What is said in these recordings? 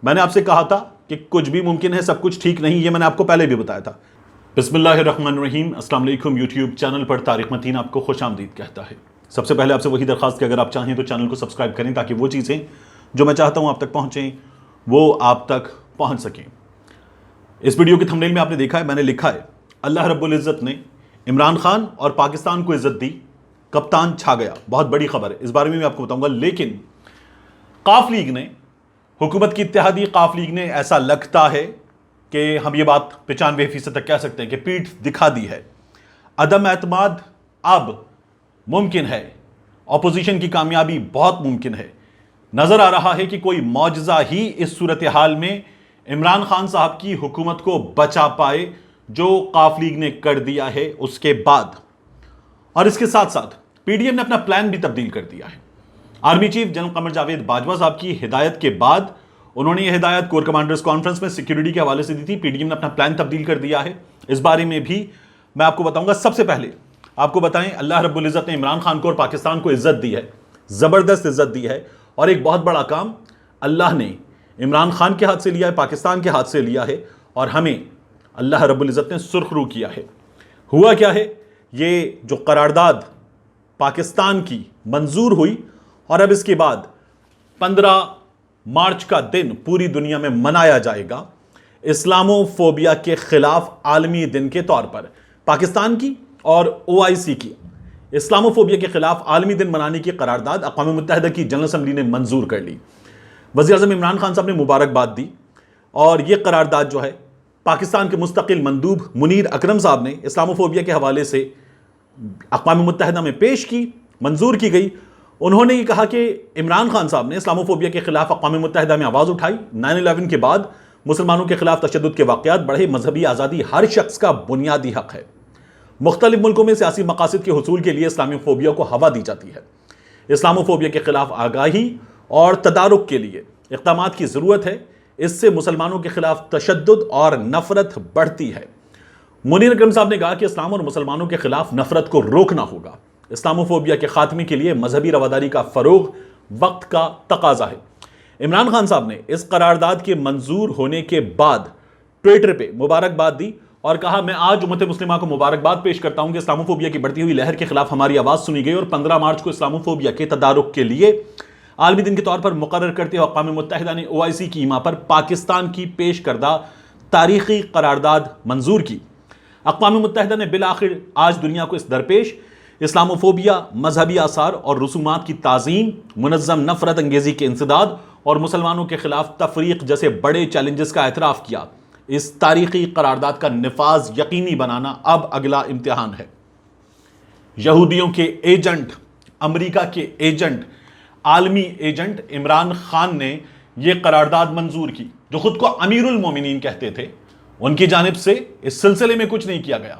میں نے آپ سے کہا تھا کہ کچھ بھی ممکن ہے، سب کچھ ٹھیک نہیں، یہ میں نے آپ کو پہلے بھی بتایا تھا۔ بسم اللہ الرحمن الرحیم۔ السلام علیکم۔ یوٹیوب چینل پر طارق متین آپ کو خوش آمدید کہتا ہے۔ سب سے پہلے آپ سے وہی درخواست کہ اگر آپ چاہیں تو چینل کو سبسکرائب کریں تاکہ وہ چیزیں جو میں چاہتا ہوں آپ تک پہنچیں وہ آپ تک پہنچ سکیں۔ اس ویڈیو کے تھمبنیل میں آپ نے دیکھا ہے، میں نے لکھا ہے اللہ رب العزت نے عمران خان اور پاکستان کو عزت دی، کپتان چھا گیا۔ بہت بڑی خبر ہے، اس بارے میں آپ کو بتاؤں گا۔ لیکن قاف لیگ نے، حکومت کی اتحادی قاف لیگ نے، ایسا لگتا ہے کہ ہم یہ بات 95% تک کہہ سکتے ہیں کہ پیٹھ دکھا دی ہے۔ عدم اعتماد اب ممکن ہے، اپوزیشن کی کامیابی بہت ممکن ہے۔ نظر آ رہا ہے کہ کوئی معجزہ ہی اس صورتحال میں عمران خان صاحب کی حکومت کو بچا پائے جو قاف لیگ نے کر دیا ہے اس کے بعد۔ اور اس کے ساتھ ساتھ پی ڈی ایم نے اپنا پلان بھی تبدیل کر دیا ہے۔ Army chief general Qamar Javed Bajwa صاحب کی ہدایت کے بعد انہوں نے یہ ہدایت کور کمانڈرز کانفرنس میں سیکیورٹی کے حوالے سے دی تھی۔ پی ڈی ایم نے اپنا پلان تبدیل کر دیا ہے، اس بارے میں بھی میں آپ کو بتاؤں گا۔ سب سے پہلے آپ کو بتائیں، اللہ رب العزت نے عمران خان کو اور پاکستان کو عزت دی ہے، زبردست عزت دی ہے، اور ایک بہت بڑا کام اللہ نے عمران خان کے ہاتھ سے لیا ہے، پاکستان کے ہاتھ سے لیا ہے، اور ہمیں اللہ رب العزت نے سرخرو کیا ہے۔ ہوا کیا ہے، یہ جو قرارداد پاکستان کی منظور ہوئی، اور اب اس کے بعد 15 مارچ کا دن پوری دنیا میں منایا جائے گا اسلامو فوبیا کے خلاف عالمی دن کے طور پر۔ پاکستان کی اور OIC کی اسلامو فوبیا کے خلاف عالمی دن منانے کی قرارداد اقوام متحدہ کی جنرل اسمبلی نے منظور کر لی۔ وزیر اعظم عمران خان صاحب نے مبارکباد دی، اور یہ قرارداد جو ہے پاکستان کے مستقل مندوب منیر اکرم صاحب نے اسلامو فوبیا کے حوالے سے اقوام متحدہ میں پیش کی، منظور کی گئی۔ انہوں نے یہ کہا کہ عمران خان صاحب نے اسلامو فوبیا کے خلاف اقوام متحدہ میں آواز اٹھائی۔ 9/11 کے بعد مسلمانوں کے خلاف تشدد کے واقعات بڑھے، مذہبی آزادی ہر شخص کا بنیادی حق ہے۔ مختلف ملکوں میں سیاسی مقاصد کے حصول کے لیے اسلامی فوبیا کو ہوا دی جاتی ہے۔ اسلامو فوبیا کے خلاف آگاہی اور تدارک کے لیے اقدامات کی ضرورت ہے، اس سے مسلمانوں کے خلاف تشدد اور نفرت بڑھتی ہے۔ منیر اکرم صاحب نے کہا کہ اسلام اور مسلمانوں کے خلاف نفرت کو روکنا ہوگا۔ اسلامو فوبیا کے خاتمے کے لیے مذہبی رواداری کا فروغ وقت کا تقاضا ہے۔ عمران خان صاحب نے اس قرارداد کے منظور ہونے کے بعد ٹویٹر پہ مبارکباد دی اور کہا، میں آج امت مسلمہ کو مبارکباد پیش کرتا ہوں کہ اسلامو فوبیا کی بڑھتی ہوئی لہر کے خلاف ہماری آواز سنی گئی، اور 15 مارچ کو اسلامو فوبیا کے تدارک کے لیے عالمی دن کے طور پر مقرر کرتے ہوئے اقوام متحدہ نے OIC کی ایما پر پاکستان کی پیش کردہ تاریخی قرارداد منظور کی۔ اقوام متحدہ نے بالآخر آج دنیا کو اس درپیش اسلامو فوبیا، مذہبی آثار اور رسومات کی تعظیم، منظم نفرت انگیزی کے انسداد اور مسلمانوں کے خلاف تفریق جیسے بڑے چیلنجز کا اعتراف کیا۔ اس تاریخی قرارداد کا نفاذ یقینی بنانا اب اگلا امتحان ہے۔ یہودیوں کے ایجنٹ، امریکہ کے ایجنٹ، عالمی ایجنٹ عمران خان نے یہ قرارداد منظور کی، جو خود کو امیر المومنین کہتے تھے۔ ان کی جانب سے اس سلسلے میں کچھ نہیں کیا گیا۔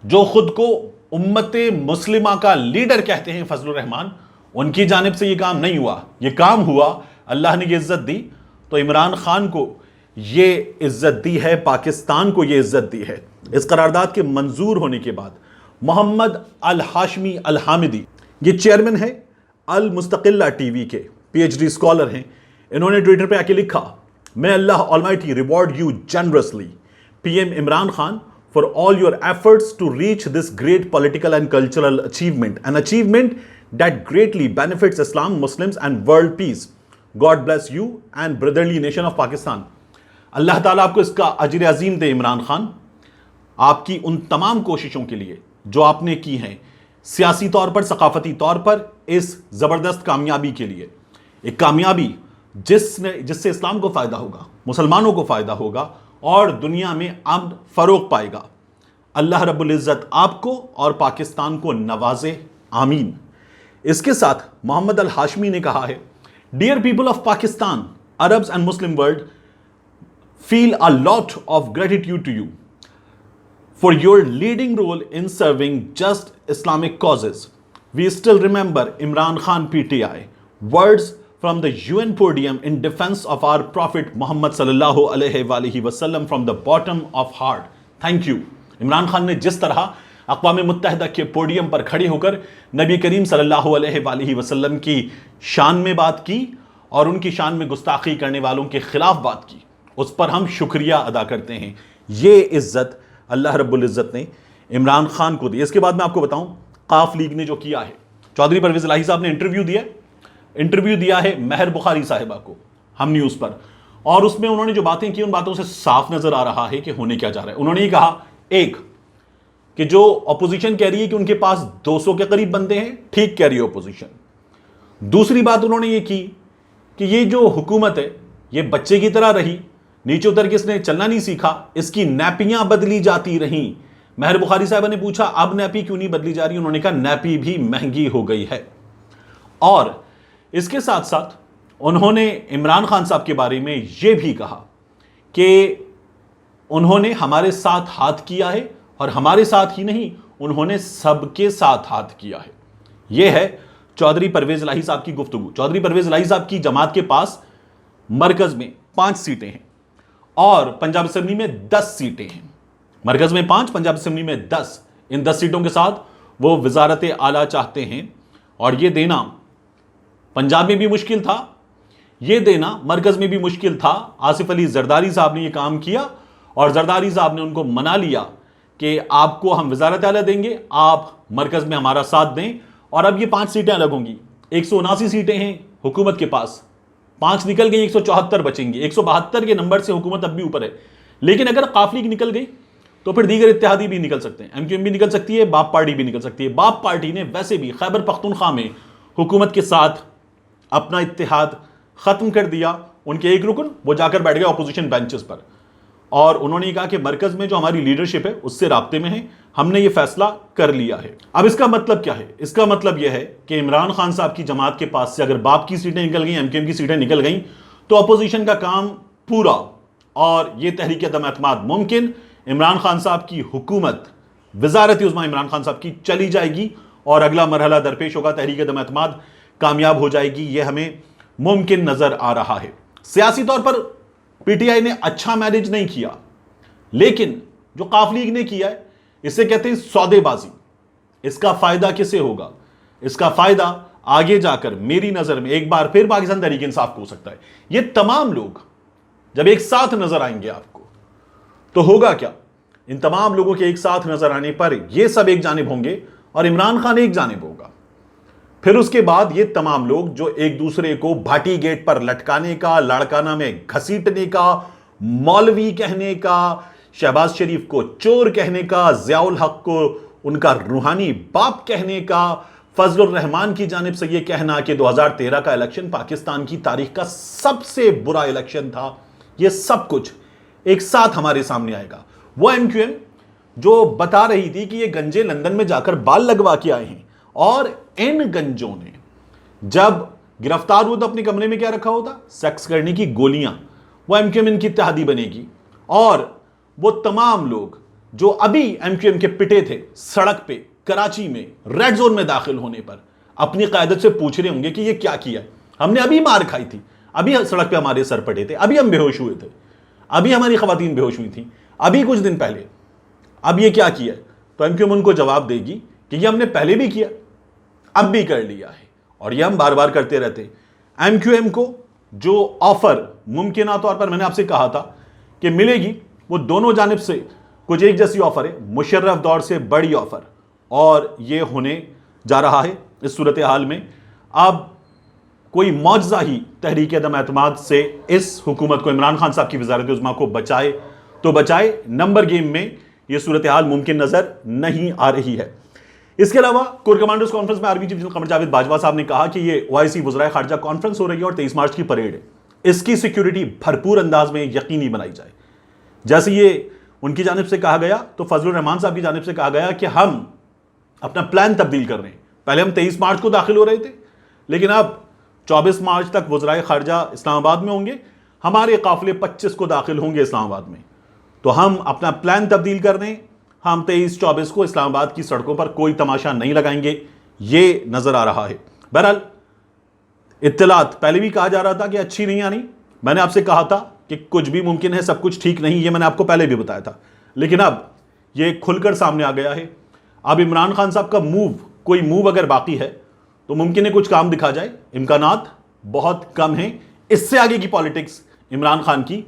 جو خود کو امت مسلمہ کا لیڈر کہتے ہیں فضل الرحمان، ان کی جانب سے یہ کام نہیں ہوا۔ یہ کام ہوا، اللہ نے یہ عزت دی، تو عمران خان کو یہ عزت دی ہے، پاکستان کو یہ عزت دی ہے۔ اس قرارداد کے منظور ہونے کے بعد محمد الہاشمی الحامدی، یہ چیئرمین ہے المستقلہ ٹی وی کے، PhD اسکالر ہیں، انہوں نے ٹویٹر پہ آ کے لکھا، may Allah almighty reward you generously PM Imran Khan for all your efforts to reach this great political and cultural achievement, an achievement that greatly benefits Islam, Muslims and world peace. God bless you and brotherly nation of Pakistan. اللہ تعالیٰ آپ کو اس کا اجر عظیم دے عمران خان، آپ کی ان تمام کوششوں کے لیے جو آپ نے کی ہیں، سیاسی طور پر، ثقافتی طور پر، اس زبردست کامیابی کے لیے۔ ایک کامیابی جس سے اسلام کو فائدہ ہوگا، مسلمانوں کو فائدہ ہوگا، اور دنیا میں امن فروغ پائے گا۔ اللہ رب العزت آپ کو اور پاکستان کو نوازے، آمین۔ اس کے ساتھ محمد الہاشمی نے کہا ہے، dear people of Pakistan, Arabs and Muslim world feel a lot of gratitude to you for your leading role in serving just Islamic causes. We still remember Imran Khan PTI words from the UN podium in defense of our Prophet Muhammad sallallahu alaihi wasallam from the bottom of heart. Thank you. Imran Khan نے جس طرح اقوام متحدہ کے podium پر کھڑے ہو کر نبی کریم صلی اللہ علیہ وآلہ وسلم کی شان میں بات کی اور ان کی شان میں گستاخی کرنے والوں کے خلاف بات کی، اس پر ہم شکریہ ادا کرتے ہیں۔ یہ عزت اللہ رب العزت نے عمران خان کو دی۔ اس کے بعد میں آپ کو بتاؤں قاف لیگ نے جو کیا ہے، چودھری پرویز الہی صاحب نے انٹرویو دیا ہے مہر بخاری صاحبہ کو ہم نیوز پر، اور اس میں انہوں نے جو باتیں کی ان باتوں سے صاف نظر آ رہا ہے کہ ہونے کیا جا رہا ہے۔ انہوں نے یہ کہا، ایک کہ جو اپوزیشن کہہ رہی ہے کہ ان کے پاس 200 کے قریب بندے ہیں، ٹھیک کہہ رہی ہے اپوزیشن۔ دوسری بات انہوں نے یہ کی کہ یہ جو حکومت ہے یہ بچے کی طرح رہی، نیچے اتر کے اس نے چلنا نہیں سیکھا، اس کی نیپیاں بدلی جاتی رہیں۔ مہر بخاری صاحبہ نے پوچھا اب نیپی کیوں نہیں بدلی جا رہی؟ انہوں نے کہا نیپی بھی مہنگی ہو گئی ہے۔ اور اس کے ساتھ ساتھ انہوں نے عمران خان صاحب کے بارے میں یہ بھی کہا کہ انہوں نے ہمارے ساتھ ہاتھ کیا ہے، اور ہمارے ساتھ ہی نہیں انہوں نے سب کے ساتھ ہاتھ کیا ہے۔ یہ ہے چودھری پرویز الہی صاحب کی گفتگو۔ چودھری پرویز الہی صاحب کی جماعت کے پاس مرکز میں 5 سیٹیں ہیں اور پنجاب اسمبلی میں 10 سیٹیں ہیں۔ مرکز میں 5، پنجاب اسمبلی میں 10۔ ان 10 سیٹوں کے ساتھ وہ وزارت اعلیٰ چاہتے ہیں، اور یہ دینا پنجاب میں بھی مشکل تھا، یہ دینا مرکز میں بھی مشکل تھا۔ آصف علی زرداری صاحب نے یہ کام کیا اور زرداری صاحب نے ان کو منا لیا کہ آپ کو ہم وزارت اعلیٰ دیں گے، آپ مرکز میں ہمارا ساتھ دیں۔ اور اب یہ 5 سیٹیں الگ ہوں گی۔ 179 سیٹیں ہیں حکومت کے پاس، 5 نکل گئی، 174 بچیں گی۔ 172 کے نمبر سے حکومت اب بھی اوپر ہے، لیکن اگر قاف لیگ نکل گئی تو پھر دیگر اتحادی بھی نکل سکتے ہیں، ایم کیو ایم بھی نکل سکتی ہے، باپ پارٹی بھی نکل سکتی ہے۔ باپ پارٹی نے ویسے بھی خیبر پختونخوا میں حکومت کے ساتھ اپنا اتحاد ختم کر دیا۔ ان کے ایک رکن وہ جا کر بیٹھ گئے اپوزیشن بینچز پر، اور انہوں نے کہا کہ مرکز میں جو ہماری لیڈرشپ ہے اس سے رابطے میں ہیں، ہم نے یہ فیصلہ کر لیا ہے۔ اب اس کا مطلب کیا ہے؟ اس کا مطلب یہ ہے کہ عمران خان صاحب کی جماعت کے پاس سے اگر باپ کی سیٹیں نکل گئیں، ایم کیو ایم کی سیٹیں نکل گئیں، تو اپوزیشن کا کام پورا، اور یہ تحریک عدم اعتماد ممکن، عمران خان صاحب کی حکومت، وزارت عظمیٰ عمران خان صاحب کی چلی جائے گی، اور اگلا مرحلہ درپیش ہوگا، تحریک عدم اعتماد کامیاب ہو جائے گی۔ یہ ہمیں ممکن نظر آ رہا ہے۔ سیاسی طور پر پی ٹی آئی نے اچھا مینیج نہیں کیا، لیکن جو قاف لیگ نے کیا ہے اسے کہتے ہیں سودے بازی۔ اس کا فائدہ کسے ہوگا؟ اس کا فائدہ آگے جا کر میری نظر میں ایک بار پھر پاکستان تحریک انصاف کو ہو سکتا ہے۔ یہ تمام لوگ جب ایک ساتھ نظر آئیں گے آپ کو تو ہوگا کیا؟ ان تمام لوگوں کے ایک ساتھ نظر آنے پر یہ سب ایک جانب ہوں گے اور عمران خان ایک جانب ہوگا۔ پھر اس کے بعد یہ تمام لوگ جو ایک دوسرے کو بھاٹی گیٹ پر لٹکانے کا، لاڑکانہ میں گھسیٹنے کا، مولوی کہنے کا، شہباز شریف کو چور کہنے کا، ضیاء الحق کو ان کا روحانی باپ کہنے کا، فضل الرحمان کی جانب سے یہ کہنا کہ 2013 کا الیکشن پاکستان کی تاریخ کا سب سے برا الیکشن تھا، یہ سب کچھ ایک ساتھ ہمارے سامنے آئے گا۔ وہ ایم کیو ایم جو بتا رہی تھی کہ یہ گنجے لندن میں جا کر بال لگوا کے آئے ہیں، اور ان گنجوں نے جب گرفتار ہوئے تو اپنے کمرے میں کیا رکھا ہوتا؟ سیکس کرنے کی گولیاں۔ وہ ایم کیو ایم ان کی اتحادی بنے گی، اور وہ تمام لوگ جو ابھی ایم کیو ایم کے پٹے تھے سڑک پہ کراچی میں ریڈ زون میں داخل ہونے پر، اپنی قیادت سے پوچھ رہے ہوں گے کہ یہ کیا کیا؟ ہم نے ابھی مار کھائی تھی، ابھی سڑک پہ ہمارے سر پڑے تھے، ابھی ہم بے ہوش ہوئے تھے، ابھی ہماری خواتین بے ہوش ہوئی تھیں، ابھی کچھ دن پہلے، اب یہ کیا کیا؟ تو ایم کیو ایم ان کو جواب دے گی کہ یہ ہم نے پہلے بھی کیا، اب بھی کر لیا ہے، اور یہ ہم بار بار کرتے رہتے ہیں۔ ایم کیو ایم کو جو آفر ممکنہ طور پر میں نے آپ سے کہا تھا کہ ملے گی، وہ دونوں جانب سے کچھ ایک جیسی آفر ہے، مشرف دور سے بڑی آفر، اور یہ ہونے جا رہا ہے اس صورتحال میں۔ اب کوئی معجزہ ہی تحریک عدم اعتماد سے اس حکومت کو، عمران خان صاحب کی وزارت عظمیٰ کو بچائے تو بچائے، نمبر گیم میں یہ صورتحال ممکن نظر نہیں آ رہی ہے۔ اس کے علاوہ کور کمانڈرز کانفرنس میں army chief general Qamar Javed Bajwa صاحب نے کہا کہ یہ OIC وزرائے خارجہ کانفرنس ہو رہی ہے اور 23 مارچ کی پریڈ ہے، اس کی سیکیورٹی بھرپور انداز میں یقینی بنائی جائے۔ جیسے یہ ان کی جانب سے کہا گیا تو فضل الرحمان صاحب کی جانب سے کہا گیا کہ ہم اپنا پلان تبدیل کر رہے ہیں، پہلے ہم 23 مارچ کو داخل ہو رہے تھے، لیکن اب 24 مارچ تک وزرائے خارجہ اسلام آباد میں ہوں گے، ہمارے قافلے 25 کو داخل ہوں گے اسلام آباد میں، تو ہم اپنا پلان تبدیل کر رہے ہیں، ہم 23-24 کو اسلام آباد کی سڑکوں پر کوئی تماشا نہیں لگائیں گے، یہ نظر آ رہا ہے۔ بہرحال اطلاعات پہلے بھی کہا جا رہا تھا کہ اچھی نہیں آنی، میں نے آپ سے کہا تھا کہ کچھ بھی ممکن ہے، سب کچھ ٹھیک نہیں، یہ میں نے آپ کو پہلے بھی بتایا تھا، لیکن اب یہ کھل کر سامنے آ گیا ہے۔ اب عمران خان صاحب کا کوئی موو اگر باقی ہے تو ممکن ہے کچھ کام دکھا جائے، امکانات بہت کم ہیں. اس سے آگے کی پالیٹکس عمران خان کی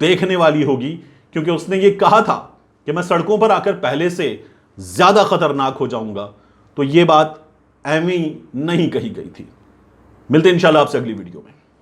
دیکھنے والی ہوگی, کیونکہ اس نے یہ کہا تھا کہ میں سڑکوں پر آ کر پہلے سے زیادہ خطرناک ہو جاؤں گا, تو یہ بات ایویں نہیں کہی گئی تھی. ملتے ہیں انشاءاللہ آپ سے اگلی ویڈیو میں.